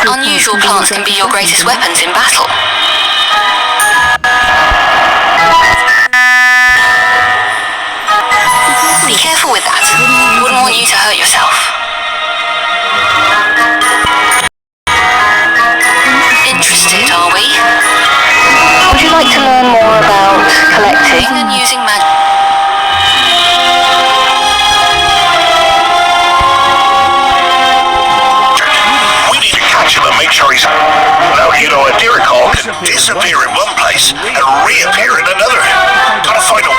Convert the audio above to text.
Unusual plants can be your greatest weapons in battle. Be careful with that. Wouldn't want you to hurt yourself. Interested, are we? Would you like to learn more about collecting and using magic? We need to catch him and make sure he's... Now, you know, a deer call can disappear in one place and reappear in another. Gotta find him.